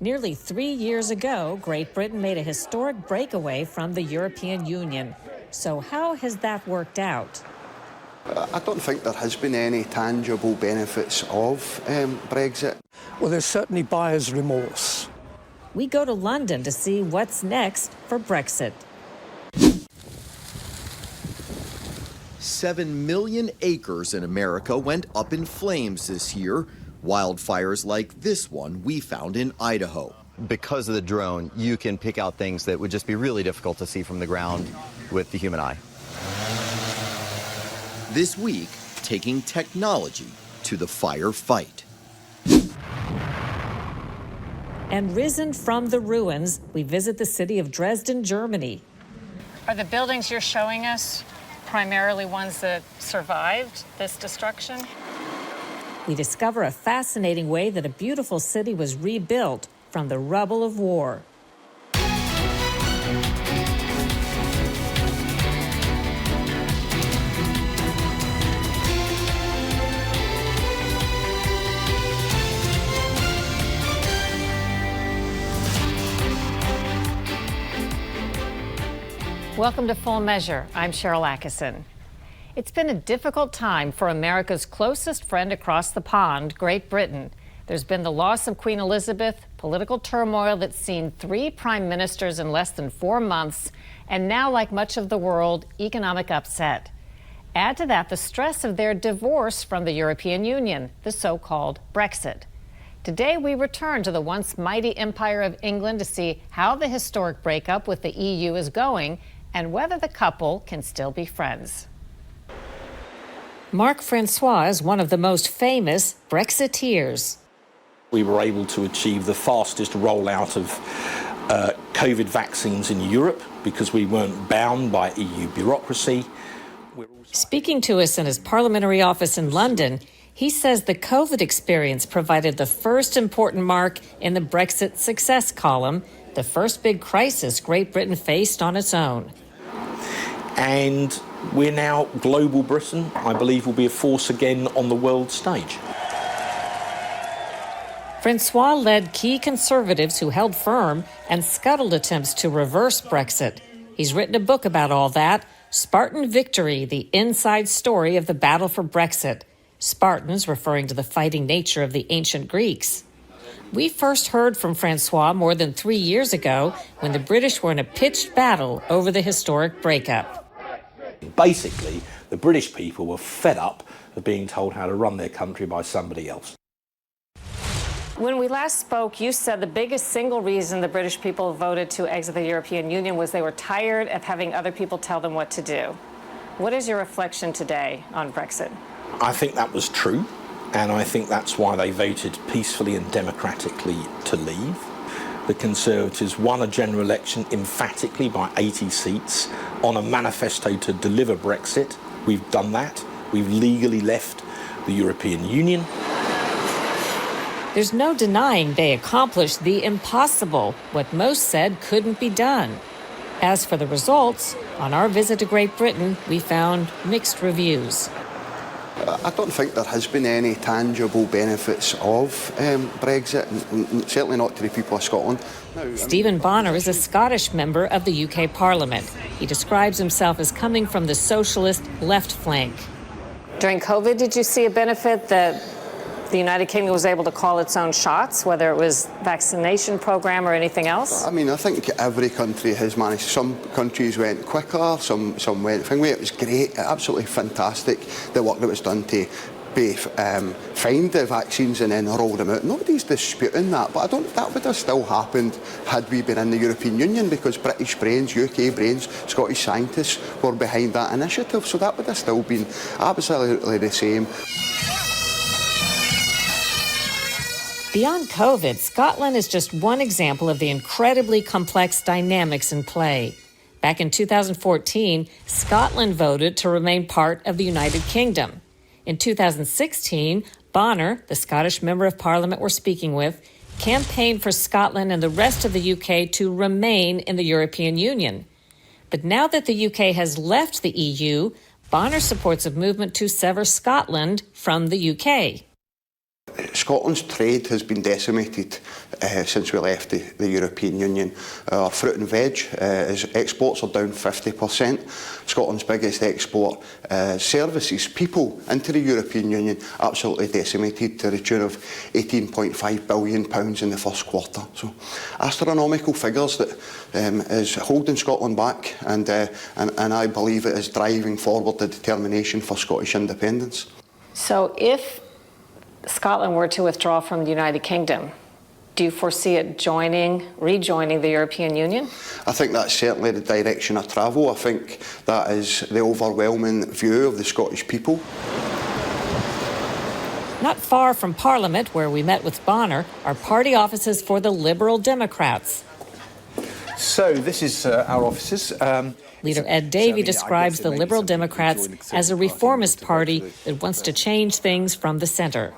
Nearly 3 years ago, Great Britain made a historic breakaway from the European Union. So how has that worked out? I don't think there has been any tangible benefits of Brexit. Well, there's certainly buyer's remorse. We go to London to see what's next for Brexit. 7 million acres in America went up in flames this year. Wildfires like this one we found in Idaho. Because of the drone, you can pick out things that would just be really difficult to see from the ground with the human eye. This week, taking technology to the firefight. And risen from the ruins, we visit the city of Dresden, Germany. Are the buildings you're showing us primarily ones that survived this destruction? We discover a fascinating way that a beautiful city was rebuilt from the rubble of war. Welcome to Full Measure. I'm Sharyl Attkisson. It's been a difficult time for America's closest friend across the pond, Great Britain. There's been the loss of Queen Elizabeth, political turmoil that's seen 3 prime ministers in less than 4 months, and now, like much of the world, economic upset. Add to that the stress of their divorce from the European Union, the so-called Brexit. Today, we return to the once mighty empire of England to see how the historic breakup with the EU is going and whether the couple can still be friends. Marc Francois is one of the most famous Brexiteers. We were able to achieve the fastest rollout of COVID vaccines in Europe because we weren't bound by EU bureaucracy. Speaking to us in his parliamentary office in London, he says the COVID experience provided the first important mark in the Brexit success column, the first big crisis Great Britain faced on its own. And we're now global Britain, I believe, will be a force again on the world stage. Francois led key conservatives who held firm and scuttled attempts to reverse Brexit. He's written a book about all that, Spartan Victory, the inside story of the battle for Brexit. Spartans referring to the fighting nature of the ancient Greeks. We first heard from Francois more than 3 years ago when the British were in a pitched battle over the historic breakup. Basically, the British people were fed up of being told how to run their country by somebody else. When we last spoke, you said the biggest single reason the British people voted to exit the European Union was they were tired of having other people tell them what to do. What is your reflection today on Brexit? I think that was true, and I think that's why they voted peacefully and democratically to leave. The Conservatives won a general election emphatically by 80 seats on a manifesto to deliver Brexit. We've done that. We've legally left the European Union. There's no denying they accomplished the impossible, what most said couldn't be done. As for the results, on our visit to Great Britain, we found mixed reviews. I don't think there has been any tangible benefits of Brexit, and certainly not to the people of Scotland. Stephen Bonner is a Scottish member of the UK Parliament. He describes himself as coming from the socialist left flank. During COVID, did you see a benefit that the United Kingdom was able to call its own shots, whether it was vaccination program or anything else? I mean, I think every country has managed. Some countries went quicker, some went. It was great, absolutely fantastic, the work that was done to find the vaccines and then roll them out. Nobody's disputing that, but that would have still happened had we been in the European Union, because British brains, UK brains, Scottish scientists were behind that initiative, so that would have still been absolutely the same. Beyond COVID, Scotland is just one example of the incredibly complex dynamics in play. Back in 2014, Scotland voted to remain part of the United Kingdom. In 2016, Bonner, the Scottish Member of Parliament we're speaking with, campaigned for Scotland and the rest of the UK to remain in the European Union. But now that the UK has left the EU, Bonner supports a movement to sever Scotland from the UK. Scotland's trade has been decimated since we left the European Union. Our fruit and veg exports are down 50%. Scotland's biggest export services, people into the European Union, absolutely decimated to the tune of £18.5 billion in the first quarter. So astronomical figures that is holding Scotland back, and I believe it is driving forward the determination for Scottish independence. So if Scotland were to withdraw from the United Kingdom, do you foresee it rejoining the European Union? I think that's certainly the direction of travel. I think that is the overwhelming view of the Scottish people. Not far from Parliament, where we met with Bonner, are party offices for the Liberal Democrats. So this is our offices. Leader Ed Davey describes the Liberal Democrats as a reformist party that wants to change things from the centre.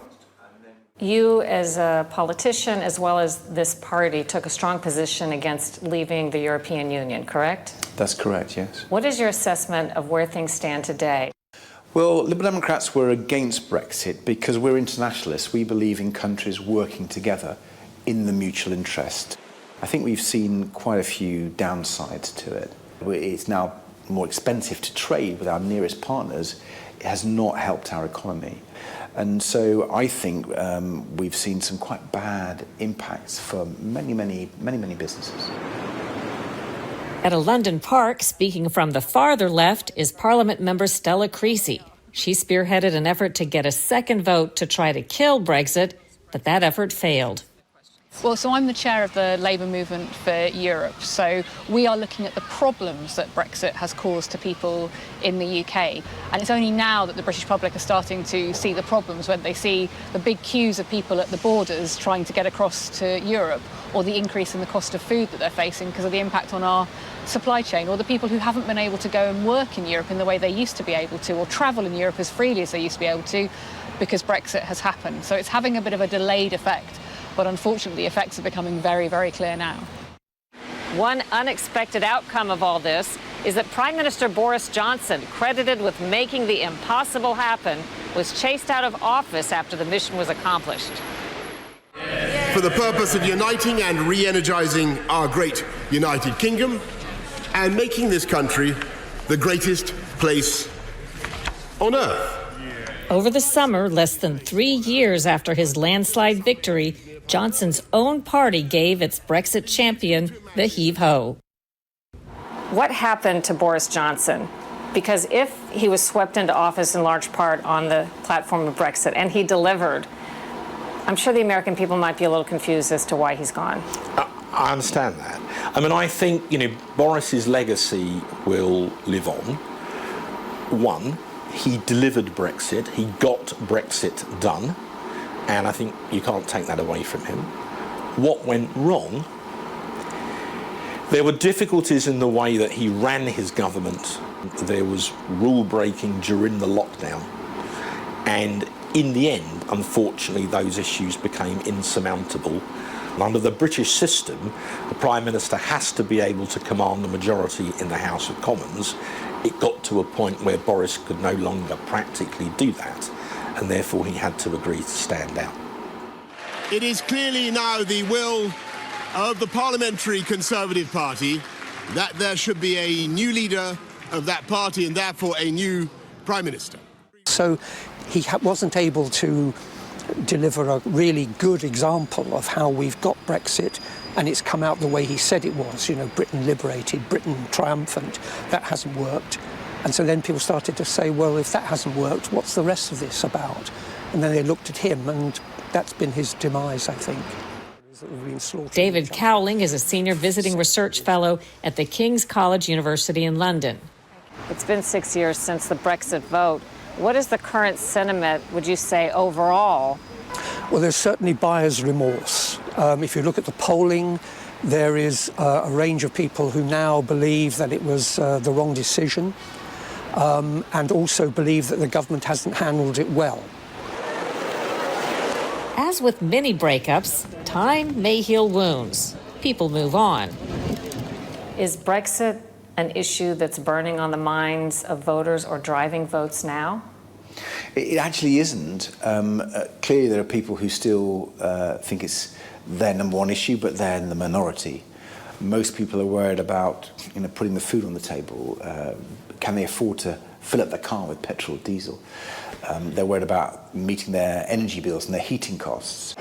You, as a politician, as well as this party, took a strong position against leaving the European Union, correct? That's correct, yes. What is your assessment of where things stand today? Well, Liberal Democrats were against Brexit because we're internationalists. We believe in countries working together in the mutual interest. I think we've seen quite a few downsides to it. It's now more expensive to trade with our nearest partners. It has not helped our economy. And so I think we've seen some quite bad impacts for many businesses. At a London park, speaking from the farther left, is Parliament member Stella Creasy. She spearheaded an effort to get a second vote to try to kill Brexit, but that effort failed. Well, so I'm the chair of the Labour Movement for Europe. So we are looking at the problems that Brexit has caused to people in the UK. And it's only now that the British public are starting to see the problems, when they see the big queues of people at the borders trying to get across to Europe, or the increase in the cost of food that they're facing because of the impact on our supply chain, or the people who haven't been able to go and work in Europe in the way they used to be able to, or travel in Europe as freely as they used to be able to, because Brexit has happened. So it's having a bit of a delayed effect. But unfortunately, the effects are becoming very, very clear now. One unexpected outcome of all this is that Prime Minister Boris Johnson, credited with making the impossible happen, was chased out of office after the mission was accomplished. For the purpose of uniting and re-energising our great United Kingdom and making this country the greatest place on earth. Over the summer, less than 3 years after his landslide victory, Johnson's own party gave its Brexit champion the heave-ho. What happened to Boris Johnson? Because if he was swept into office in large part on the platform of Brexit, and he delivered, I'm sure the American people might be a little confused as to why he's gone. I understand that. I mean, I think, Boris's legacy will live on. One, he delivered Brexit, he got Brexit done, and I think you can't take that away from him. What went wrong? There were difficulties in the way that he ran his government. There was rule breaking during the lockdown, and in the end, unfortunately, those issues became insurmountable. Under the British system, the Prime Minister has to be able to command the majority in the House of Commons. It got to a point where Boris could no longer practically do that, and therefore he had to agree to stand out. It is clearly now the will of the Parliamentary Conservative Party that there should be a new leader of that party and therefore a new Prime Minister. So he wasn't able to deliver a really good example of how we've got Brexit, and it's come out the way he said it was, Britain liberated, Britain triumphant. That hasn't worked. And so then people started to say, well, if that hasn't worked, what's the rest of this about? And then they looked at him, and that's been his demise, I think. David Cowling is a senior visiting research fellow at the King's College University in London. It's been 6 years since the Brexit vote. What is the current sentiment, would you say, overall? Well, there's certainly buyer's remorse. If you look at the polling, there is a range of people who now believe that it was the wrong decision, and also believe that the government hasn't handled it well. As with many breakups, time may heal wounds. People move on. Is Brexit an issue that's burning on the minds of voters or driving votes now? It actually isn't. Clearly there are people who still think it's their number one issue, but they're in the minority. Most people are worried about putting the food on the table. Can they afford to fill up their car with petrol or diesel? They're worried about meeting their energy bills and their heating costs.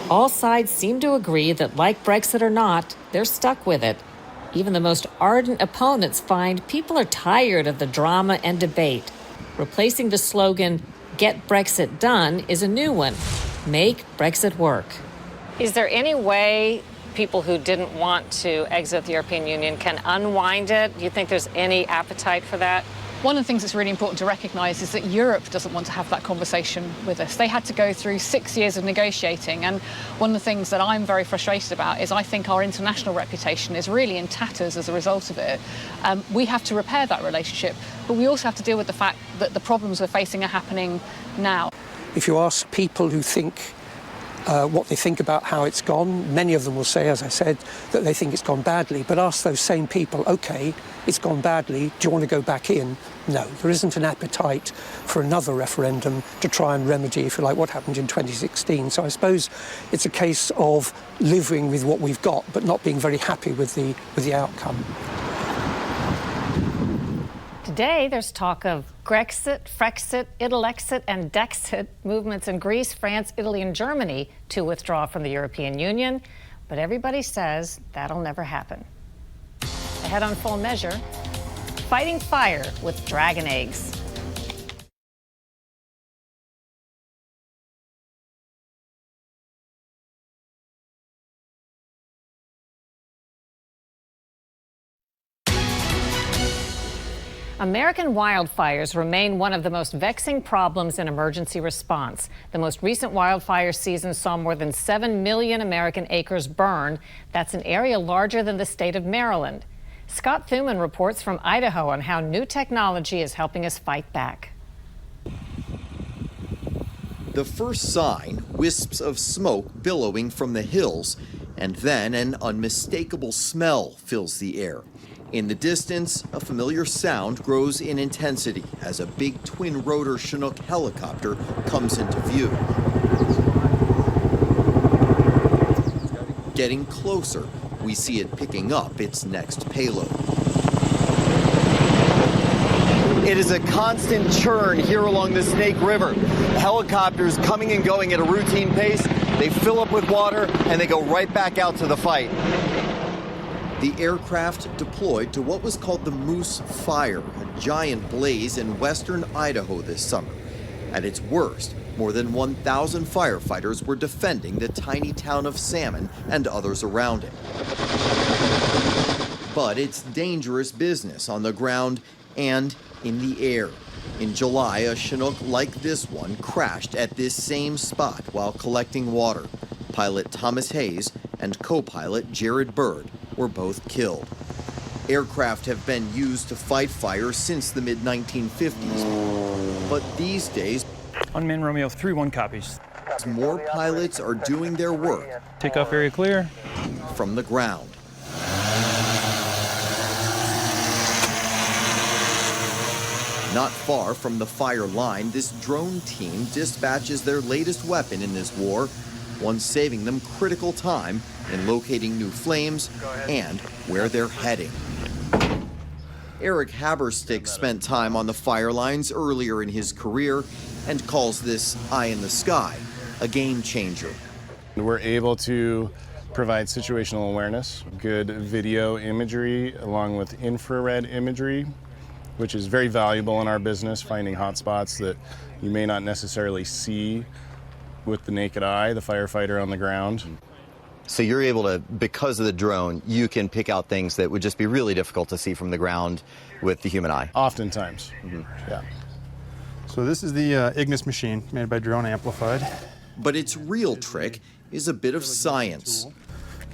All sides seem to agree that, like Brexit or not, they're stuck with it. Even the most ardent opponents find people are tired of the drama and debate. Replacing the slogan, "Get Brexit done," is a new one. Make Brexit work. Is there any way people who didn't want to exit the European Union can unwind it? Do you think there's any appetite for that? One of the things that's really important to recognise is that Europe doesn't want to have that conversation with us. They had to go through 6 years of negotiating, and one of the things that I'm very frustrated about is I think our international reputation is really in tatters as a result of it. We have to repair that relationship, but we also have to deal with the fact that the problems we're facing are happening now. If you ask people who think what they think about how it's gone, many of them will say, as I said, that they think it's gone badly. But ask those same people, OK, it's gone badly, do you want to go back in? No, there isn't an appetite for another referendum to try and remedy, if you like, what happened in 2016. So I suppose it's a case of living with what we've got, but not being very happy with the outcome. Today, there's talk of Grexit, Frexit, Italexit, and Dexit movements in Greece, France, Italy, and Germany to withdraw from the European Union. But everybody says that'll never happen. Ahead on Full Measure, fighting fire with dragon eggs. American wildfires remain one of the most vexing problems in emergency response. The most recent wildfire season saw more than 7 million American acres burn. That's an area larger than the state of Maryland. Scott Thuman reports from Idaho on how new technology is helping us fight back. The first sign, wisps of smoke billowing from the hills, and then an unmistakable smell fills the air. In the distance, a familiar sound grows in intensity as a big twin-rotor Chinook helicopter comes into view. Getting closer, we see it picking up its next payload. It is a constant churn here along the Snake River. Helicopters coming and going at a routine pace. They fill up with water and they go right back out to the fight. The aircraft deployed to what was called the Moose Fire, a giant blaze in western Idaho this summer. At its worst, more than 1,000 firefighters were defending the tiny town of Salmon and others around it. But it's dangerous business on the ground and in the air. In July, a Chinook like this one crashed at this same spot while collecting water. Pilot Thomas Hayes and co-pilot Jared Bird were both killed. Aircraft have been used to fight fire since the mid-1950s. But these days, Unmanned Romeo 3-1 copies. more pilots are doing their work. Takeoff area clear. From the ground. Not far from the fire line, this drone team dispatches their latest weapon in this war, one saving them critical time in locating new flames and where they're heading. Eric Haberstick spent time on the fire lines earlier in his career and calls this eye in the sky a game changer. We're able to provide situational awareness, good video imagery along with infrared imagery, which is very valuable in our business, finding hotspots that you may not necessarily see with the naked eye, the firefighter on the ground. So you're able to, because of the drone, you can pick out things that would just be really difficult to see from the ground with the human eye. Oftentimes, yeah. So this is the Ignis machine made by Drone Amplified. But its real trick is a bit of science.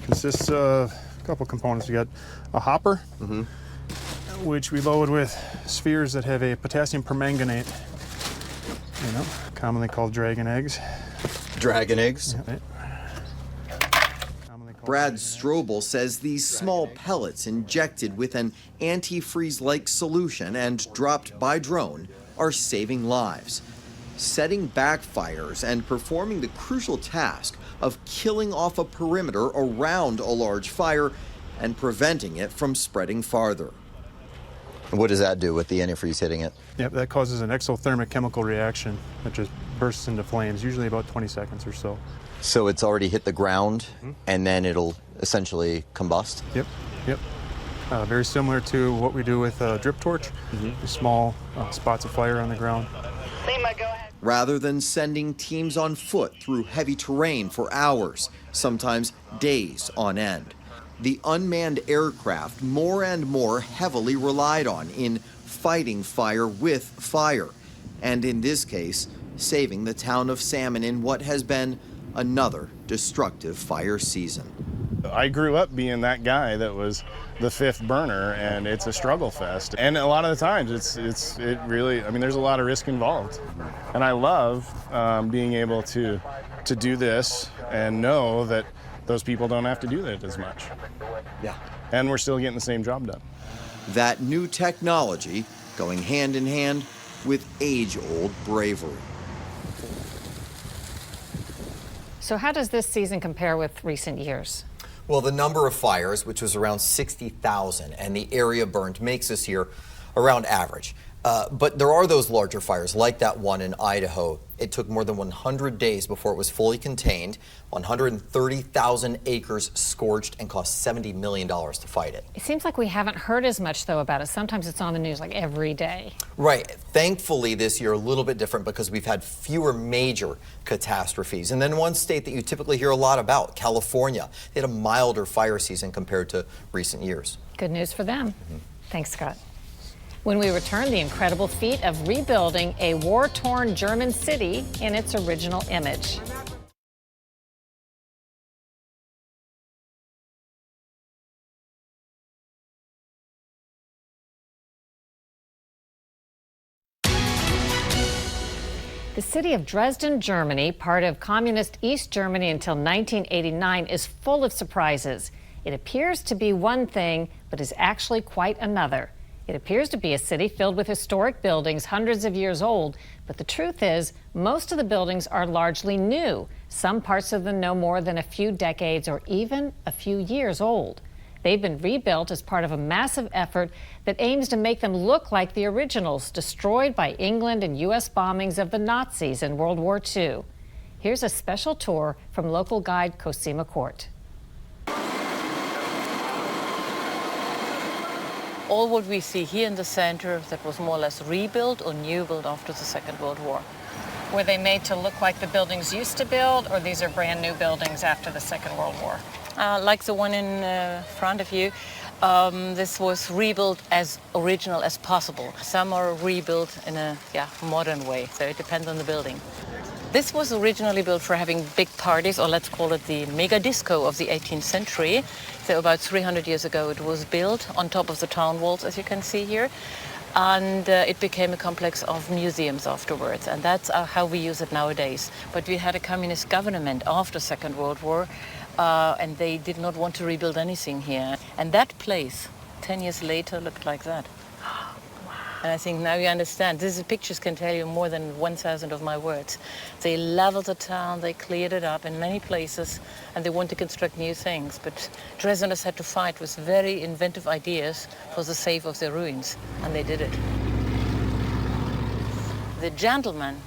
Consists of a couple components. We got a hopper, which we load with spheres that have a potassium permanganate, commonly called dragon eggs. Dragon eggs? Yeah, Brad Strobel says these small pellets injected with an antifreeze-like solution and dropped by drone are saving lives, setting back fires, and performing the crucial task of killing off a perimeter around a large fire and preventing it from spreading farther. What does that do with the antifreeze hitting it? Yep, that causes an exothermic chemical reaction that just bursts into flames, usually about 20 seconds or so. So it's already hit the ground, and then it'll essentially combust? Yep. Very similar to what we do with a drip torch, small spots of fire on the ground. Rather than sending teams on foot through heavy terrain for hours, sometimes days on end, the unmanned aircraft more and more heavily relied on in fighting fire with fire, and in this case, saving the town of Salmon in what has been another destructive fire season. I grew up being that guy that was the fifth burner, and it's a struggle fest. And a lot of the times it really, I mean, there's a lot of risk involved. And I love being able to do this and know that those people don't have to do that as much. Yeah. And we're still getting the same job done. That new technology going hand in hand with age-old bravery. So how does this season compare with recent years? Well, the number of fires, which was around 60,000, and the area burned makes this year around average. But there are those larger fires, like that one in Idaho. It took more than 100 days before it was fully contained, 130,000 acres scorched, and cost $70 million to fight it. It seems like we haven't heard as much, though, about it. Sometimes it's on the news like every day. Right. Thankfully, this year a little bit different because we've had fewer major catastrophes. And then one state that you typically hear a lot about, California, they had a milder fire season compared to recent years. Good news for them. Thanks, Scott. When we return, the incredible feat of rebuilding a war-torn German city in its original image. The city of Dresden, Germany, part of communist East Germany until 1989, is full of surprises. It appears to be one thing, but is actually quite another. It appears to be a city filled with historic buildings hundreds of years old, but the truth is most of the buildings are largely new, some parts of them no more than a few decades or even a few years old. They've been rebuilt as part of a massive effort that aims to make them look like the originals destroyed by England and U.S. bombings of the Nazis in World War II. Here's a special tour from local guide Cosima Court. All what we see here in the center, that was more or less rebuilt or new built after the Second World War. Were they made to look like the buildings used to build, or these are brand new buildings after the Second World War? Like the one in front of you, this was rebuilt as original as possible. Some are rebuilt in a modern way, so it depends on the building. This was originally built for having big parties, or let's call it the mega disco of the 18th century. So about 300 years ago it was built on top of the town walls, as you can see here. And it became a complex of museums afterwards, and that's how we use it nowadays. But we had a communist government after Second World War, and they did not want to rebuild anything here. And that place, 10 years later, looked like that. And I think now you understand. These pictures can tell you more than 1,000 of my words. They leveled the town, they cleared it up in many places, and they want to construct new things. But Dresdeners had to fight with very inventive ideas for the sake of their ruins, and they did it. The gentlemen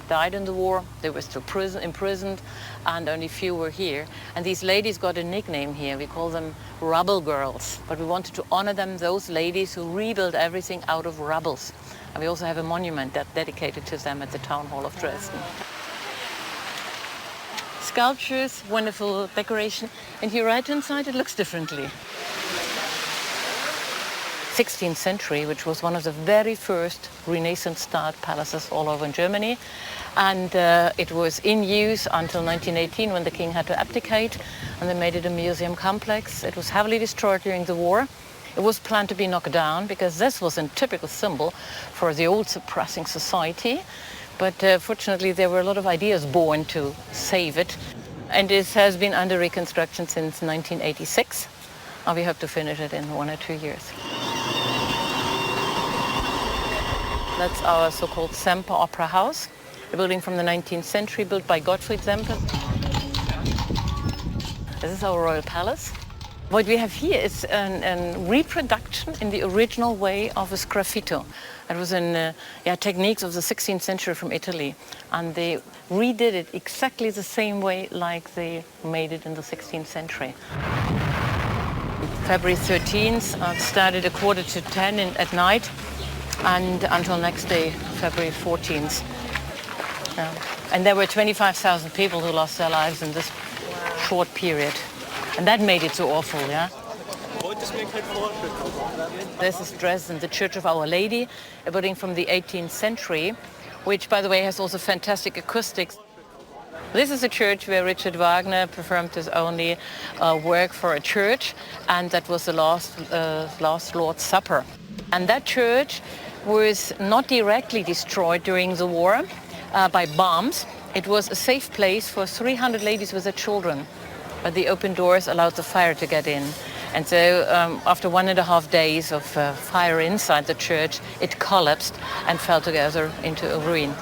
died in the war, they were still imprisoned, and only few were here. And these ladies got a nickname here. We call them rubble girls. But we wanted to honor them, those ladies who rebuilt everything out of rubbles. And we also have a monument dedicated to them at the Town Hall of Dresden. Sculptures, wonderful decoration. And here right inside it looks differently. 16th century, which was one of the very first Renaissance-style palaces all over in Germany. And it was in use until 1918 when the king had to abdicate, and they made it a museum complex. It was heavily destroyed during the war. It was planned to be knocked down because this was a typical symbol for the old suppressing society. But fortunately, there were a lot of ideas born to save it. And this has been under reconstruction since 1986. And we hope to finish it in 1 or 2 years. That's our so-called Semper Opera House, a building from the 19th century built by Gottfried Semper. This is our royal palace. What we have here is a reproduction in the original way of a sgraffito. It was in techniques of the 16th century from Italy, and they redid it exactly the same way like they made it in the 16th century. February 13th started 9:45 at night, and until next day, February 14th. And there were 25,000 people who lost their lives in this short period. And that made it so awful, yeah? This is Dresden, the Church of Our Lady, a building from the 18th century, which, by the way, has also fantastic acoustics. This is a church where Richard Wagner performed his only work for a church, and that was the last Lord's Supper. And that church was not directly destroyed during the war by bombs. It was a safe place for 300 ladies with their children. But the open doors allowed the fire to get in. And so after 1.5 days of fire inside the church, it collapsed and fell together into a ruin.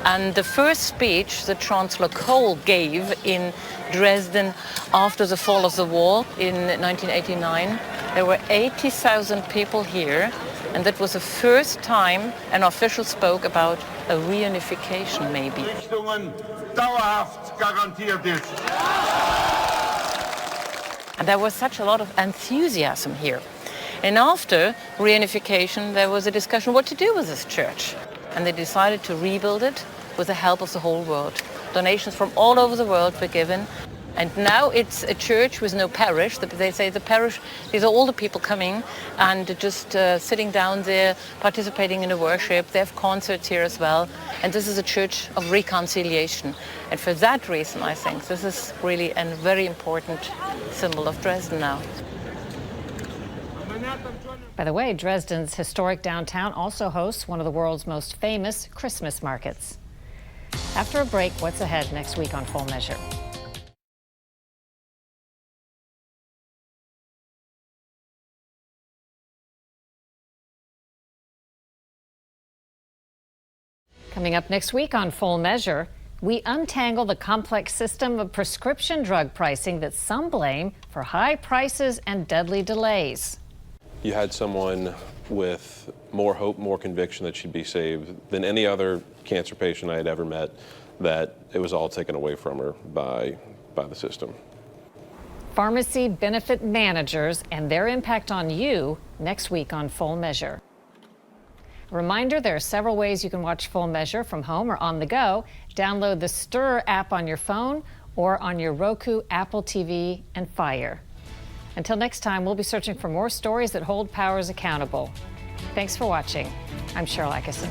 And the first speech that Chancellor Kohl gave in Dresden after the fall of the wall in 1989, there were 80,000 people here, and that was the first time an official spoke about a reunification, maybe. And there was such a lot of enthusiasm here. And after reunification, there was a discussion what to do with this church. And they decided to rebuild it with the help of the whole world. Donations from all over the world were given. And now it's a church with no parish. They say the parish, these are all the people coming and just sitting down there, participating in the worship. They have concerts here as well. And this is a church of reconciliation. And for that reason, I think this is really a very important symbol of Dresden now. By the way, Dresden's historic downtown also hosts one of the world's most famous Christmas markets. After a break, what's ahead next week on Full Measure? Coming up next week on Full Measure, we untangle the complex system of prescription drug pricing that some blame for high prices and deadly delays. You had someone with more hope, more conviction that she'd be saved than any other cancer patient I had ever met, that it was all taken away from her by the system. Pharmacy benefit managers and their impact on you next week on Full Measure. A reminder, there are several ways you can watch Full Measure from home or on the go. Download the Stir app on your phone or on your Roku, Apple TV, and Fire. Until next time, we'll be searching for more stories that hold powers accountable. Thanks for watching. I'm Sharyl Attkisson.